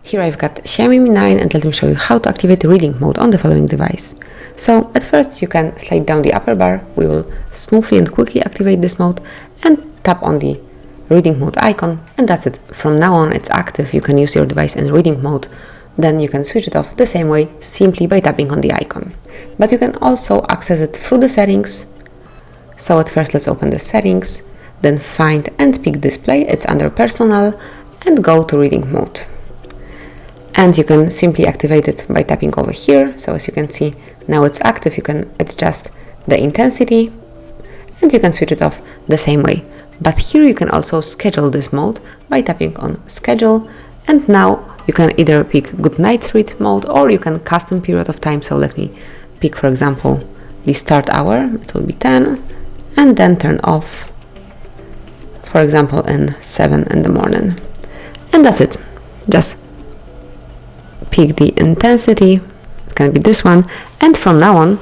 Here I've got Xiaomi Mi 9 and let me show you how to activate the reading mode on the following device. So at first you can slide down the upper bar, we will smoothly and quickly activate this mode and tap on the reading mode icon, and that's it. From now on it's active, you can use your device in reading mode, then you can switch it off the same way simply by tapping on the icon. But you can also access it through the settings. So at first let's open the settings, then find and pick display, it's under personal, and go to reading mode. And you can simply activate it by tapping over here. So as you can see, now it's active, you can adjust the intensity and you can switch it off the same way. But here you can also schedule this mode by tapping on schedule, and now you can either pick good night read mode or you can custom period of time. So let me pick, for example, the start hour, it will be 10, and then turn off, for example, in 7 in the morning. And that's it. Just pick the intensity, it can be this one, and from now on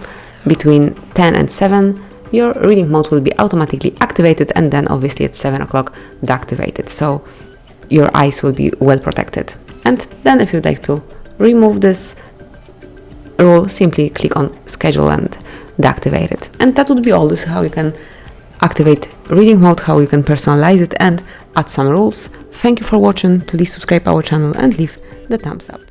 between 10 and 7 your reading mode will be automatically activated, and then obviously at 7 o'clock deactivated, so your eyes will be well protected. And then if you'd like to remove this rule, simply click on schedule and deactivate it. And that would be all. This is how you can activate reading mode, how you can personalize it and add some rules. Thank you for watching, please subscribe our channel and leave the thumbs up.